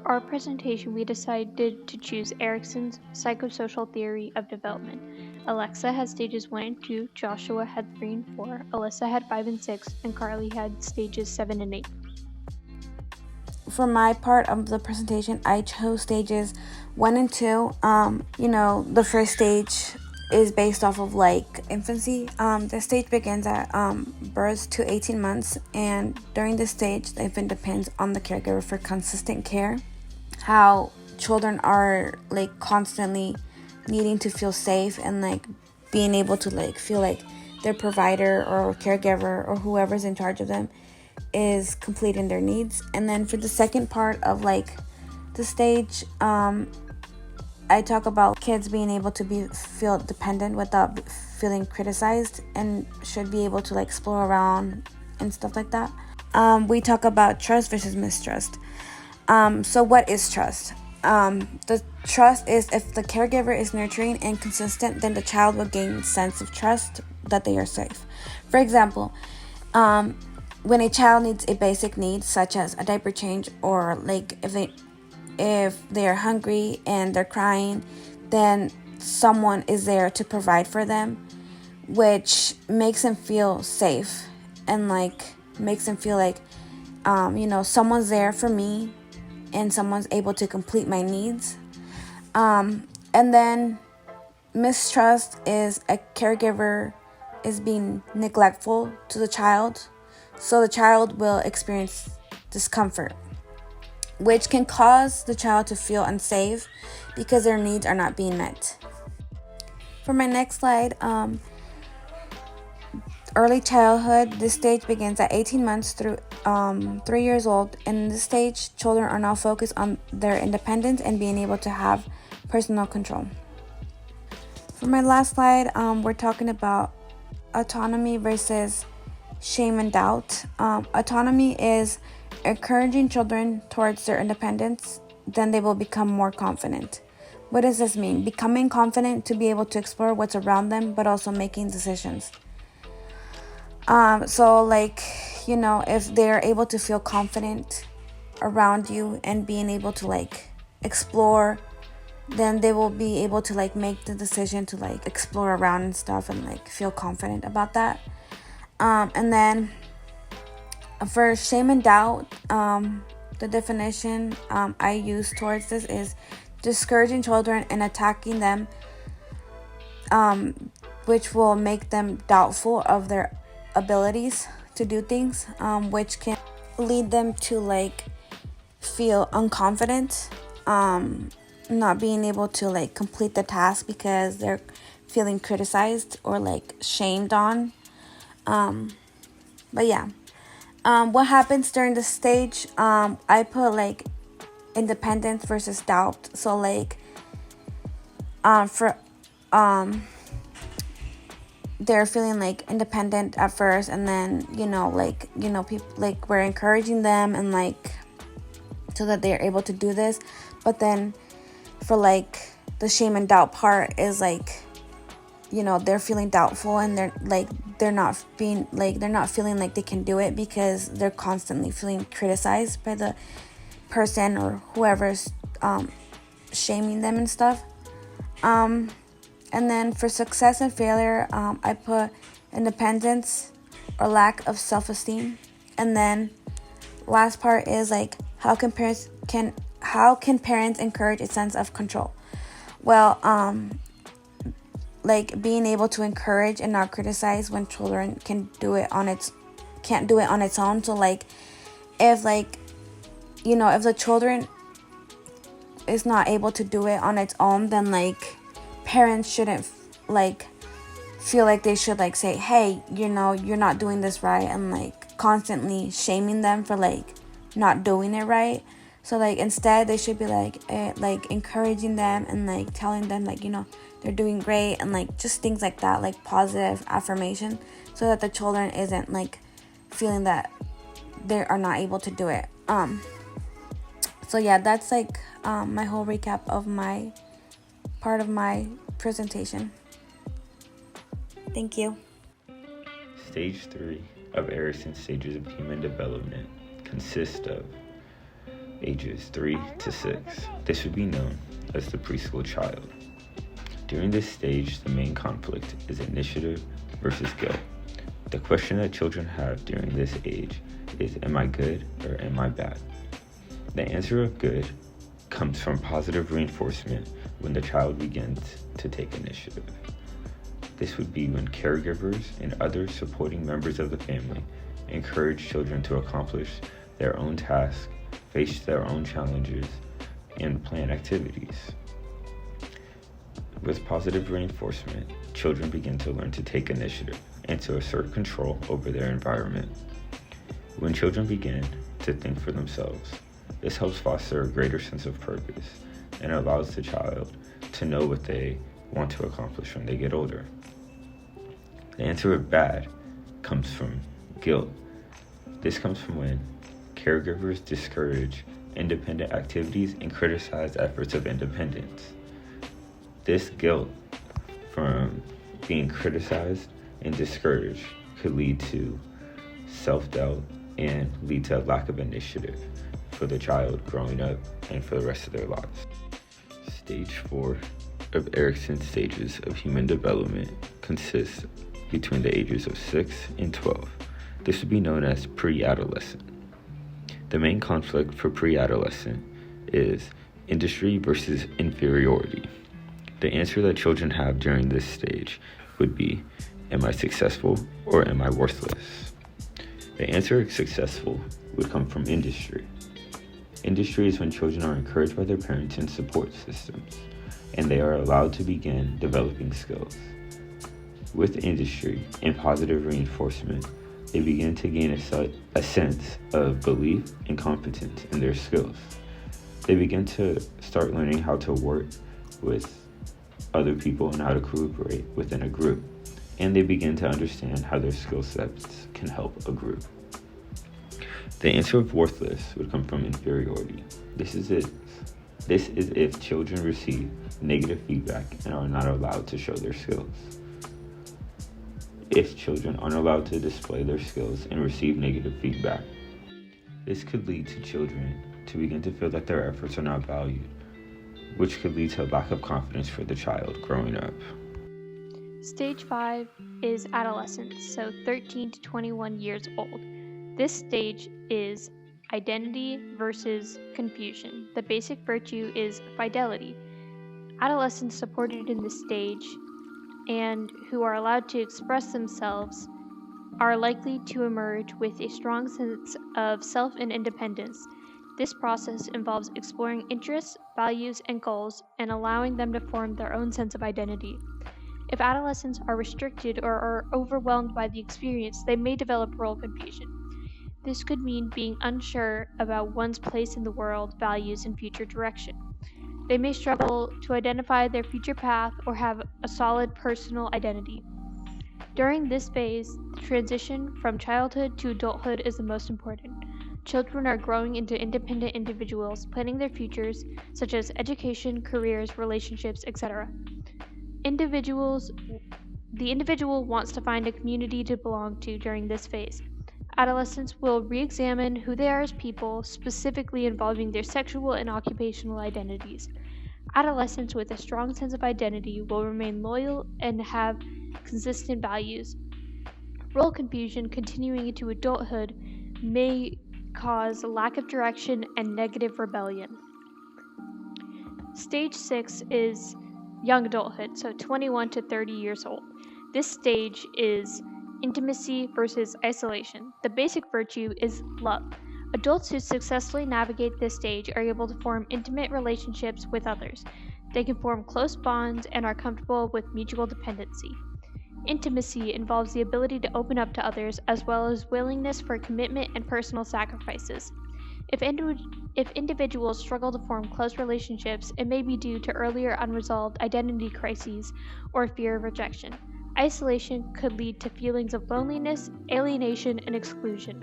our presentation, we decided to choose Erikson's Psychosocial Theory of Development. Alexa had stages 1 and 2, Joshua had 3 and 4, Alyssa had 5 and 6, and Karley had stages 7 and 8. For my part of the presentation, I chose stages 1 and 2. The first stage is based off of like infancy. The stage begins at birth to 18 months, and during this stage, the infant depends on the caregiver for consistent care. How children are like constantly needing to feel safe and like being able to like feel like their provider or caregiver or whoever's in charge of them is completing their needs. And then for the second part of like the stage, I talk about kids being able to feel dependent without feeling criticized and should be able to like explore around and stuff like that. We talk about trust versus mistrust. So what is trust? The trust is if the caregiver is nurturing and consistent, then the child will gain a sense of trust that they are safe. For example, when a child needs a basic need such as a diaper change, or like if they are hungry and they're crying, then someone is there to provide for them, which makes them feel safe and like makes them feel like someone's there for me and someone's able to complete my needs. And then mistrust is a caregiver is being neglectful to the child, so the child will experience discomfort, which can cause the child to feel unsafe because their needs are not being met. For my next slide, early childhood. This stage begins at 18 months through 3 years old. In this stage, children are now focused on their independence and being able to have personal control. For my last slide, we're talking about autonomy versus shame and doubt. Autonomy is encouraging children towards their independence, then they will become more confident. What does this mean? Becoming confident to be able to explore what's around them, but also making decisions. If they're able to feel confident around you and being able to like explore, then they will be able to like make the decision to like explore around and stuff and like feel confident about that. And then for shame and doubt, the definition I use towards this is discouraging children and attacking them, which will make them doubtful of their abilities to do things, which can lead them to like feel unconfident, not being able to like complete the task because they're feeling criticized or like shamed on. What happens during the stage, I put like independence versus doubt. So like they're feeling like independent at first, and then people like we're encouraging them and like so that they're able to do this. But then for like the shame and doubt part is like they're feeling doubtful and they're not feeling like they can do it because they're constantly feeling criticized by the person or whoever's shaming them and stuff. And then for success and failure, I put independence or lack of self-esteem. And then last part is like how can parents encourage a sense of control? Well, like being able to encourage and not criticize when children can't do it on its own. So like if the children is not able to do it on its own, then like parents shouldn't like feel like they should like say, hey, you're not doing this right, and like constantly shaming them for like not doing it right. So like instead they should be like encouraging them and like telling them like they're doing great, and like just things like that, like positive affirmation, so that the children isn't like feeling that they are not able to do it. So yeah, that's like my whole recap of my part of my presentation. Thank you. Stage 3 of Erikson's stages of human development consists of ages 3 to 6. This would be known as the preschool child. During this stage, the main conflict is initiative versus guilt. The question that children have during this age is, am I good or am I bad? The answer of good comes from positive reinforcement when the child begins to take initiative. This would be when caregivers and other supporting members of the family encourage children to accomplish their own tasks, face their own challenges, and plan activities. With positive reinforcement, children begin to learn to take initiative and to assert control over their environment. When children begin to think for themselves, this helps foster a greater sense of purpose and allows the child to know what they want to accomplish when they get older. The answer of bad comes from guilt. This comes from when caregivers discourage independent activities and criticize efforts of independence. This guilt from being criticized and discouraged could lead to self-doubt and lead to a lack of initiative for the child growing up and for the rest of their lives. Stage 4 of Erikson's stages of human development consists between the ages of 6 and 12. This would be known as pre-adolescent. The main conflict for pre-adolescent is industry versus inferiority. The answer that children have during this stage would be, am I successful or am I worthless? The answer of successful would come from industry. Industry is when children are encouraged by their parents and support systems, and they are allowed to begin developing skills. With industry and positive reinforcement, they begin to gain a sense of belief and competence in their skills. They begin to start learning how to work with other people and how to cooperate within a group, and they begin to understand how their skill sets can help a group. The answer of worthless would come from inferiority. This is if children receive negative feedback and are not allowed to show their skills. If children aren't allowed to display their skills and receive negative feedback, this could lead to children to begin to feel that their efforts are not valued, which could lead to a lack of confidence for the child growing up. Stage 5 is adolescence, so 13 to 21 years old. This stage is identity versus confusion. The basic virtue is fidelity. Adolescents supported in this stage and who are allowed to express themselves are likely to emerge with a strong sense of self and independence. This process involves exploring interests, values, and goals and allowing them to form their own sense of identity. If adolescents are restricted or are overwhelmed by the experience, they may develop role confusion. This could mean being unsure about one's place in the world, values, and future direction. They may struggle to identify their future path or have a solid personal identity. During this phase, the transition from childhood to adulthood is the most important. Children are growing into independent individuals, planning their futures, such as education, careers, relationships, etc. The individual wants to find a community to belong to during this phase. Adolescents will re-examine who they are as people, specifically involving their sexual and occupational identities. Adolescents with a strong sense of identity will remain loyal and have consistent values. Role confusion continuing into adulthood may cause a lack of direction and negative rebellion. Stage 6 is young adulthood, so 21 to 30 years old. This stage is intimacy versus isolation. The basic virtue is love. Adults who successfully navigate this stage are able to form intimate relationships with others. They can form close bonds and are comfortable with mutual dependency. Intimacy involves the ability to open up to others as well as willingness for commitment and personal sacrifices. If individuals struggle to form close relationships, it may be due to earlier unresolved identity crises or fear of rejection. Isolation could lead to feelings of loneliness, alienation, and exclusion.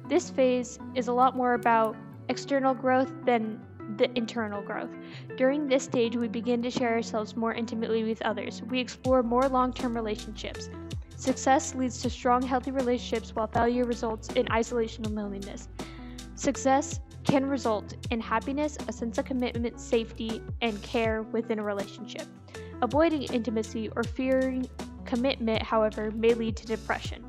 This phase is a lot more about external growth than the internal growth. During this stage, we begin to share ourselves more intimately with others. We explore more long-term relationships. Success leads to strong, healthy relationships, while failure results in isolation and loneliness. Success can result in happiness, a sense of commitment, safety, and care within a relationship. Avoiding intimacy or fearing commitment, however, may lead to depression.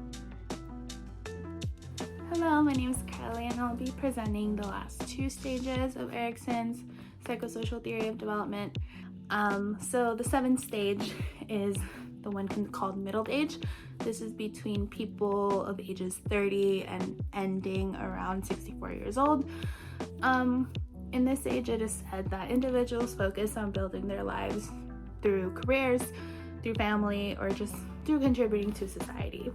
Hello, my name is Karley, and I'll be presenting the last two stages of Erikson's psychosocial theory of development. So the seventh stage is the one called middle age. This is between people of ages 30 and ending around 64 years old. In this age, it is said that individuals focus on building their lives through careers, through family, or just through contributing to society.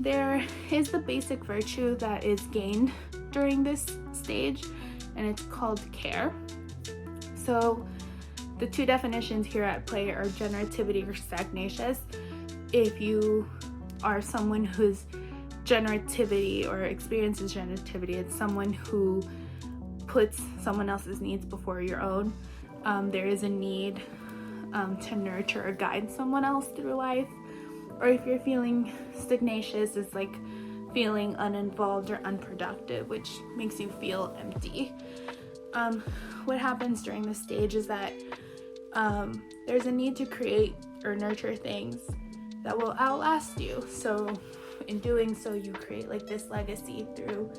There is the basic virtue that is gained during this stage, and it's called care. So the two definitions here at play are generativity or stagnacious. If you are someone whose generativity or experiences generativity, it's someone who puts someone else's needs before your own. There is a need to nurture or guide someone else through life. Or if you're feeling stagnacious, it's like feeling uninvolved or unproductive, which makes you feel empty. What happens during this stage is that there's a need to create or nurture things that will outlast you. So in doing so, you create like this legacy through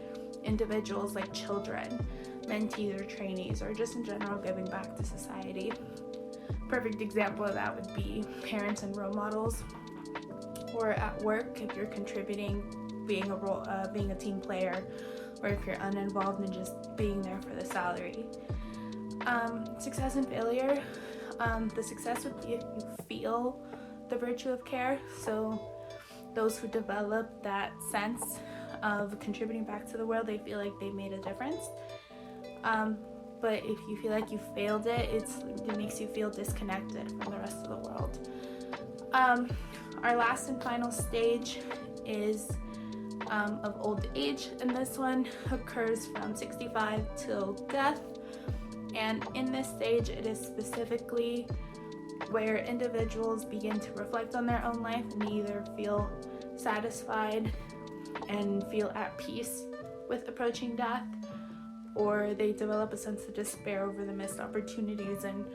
individuals like children, mentees or trainees, or just in general giving back to society. Perfect example of that would be parents and role models. Or at work, if you're contributing, being a team player, or if you're uninvolved and just being there for the salary. Success and failure. The success would be if you feel the virtue of care. So those who develop that sense of contributing back to the world, they feel like they made a difference. But if you feel like you failed it, it makes you feel disconnected from the rest of the world. Our last and final stage is of old age, and this one occurs from 65 till death. And in this stage, it is specifically where individuals begin to reflect on their own life and either feel satisfied and feel at peace with approaching death, or they develop a sense of despair over the missed opportunities and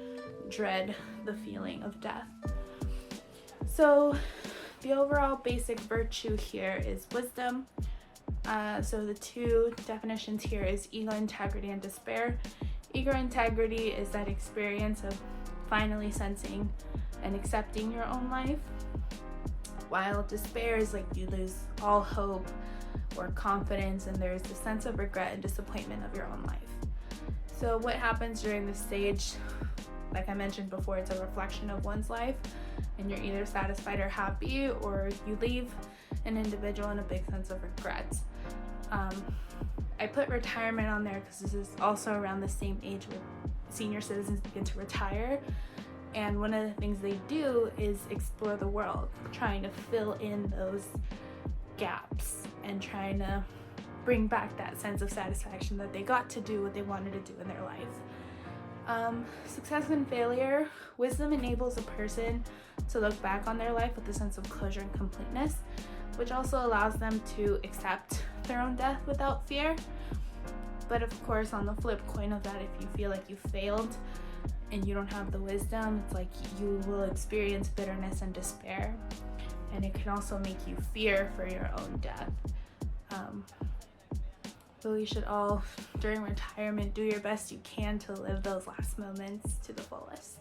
dread the feeling of death. So the overall basic virtue here is wisdom. So the two definitions here is ego integrity and despair. Ego integrity is that experience of finally sensing and accepting your own life, while despair is like you lose all hope or confidence, and there's the sense of regret and disappointment of your own life. So what happens during this stage, like I mentioned before, it's a reflection of one's life, and you're either satisfied or happy, or you leave an individual in a big sense of regret. I put retirement on there because this is also around the same age where senior citizens begin to retire, and one of the things they do is explore the world, trying to fill in those gaps and trying to bring back that sense of satisfaction that they got to do what they wanted to do in their life. Success and failure. Wisdom enables a person to look back on their life with a sense of closure and completeness, which also allows them to accept their own death without fear. But of course, on the flip coin of that, if you feel like you failed and you don't have the wisdom, it's like you will experience bitterness and despair, and it can also make you fear for your own death. So you should all, during retirement, do your best you can to live those last moments to the fullest.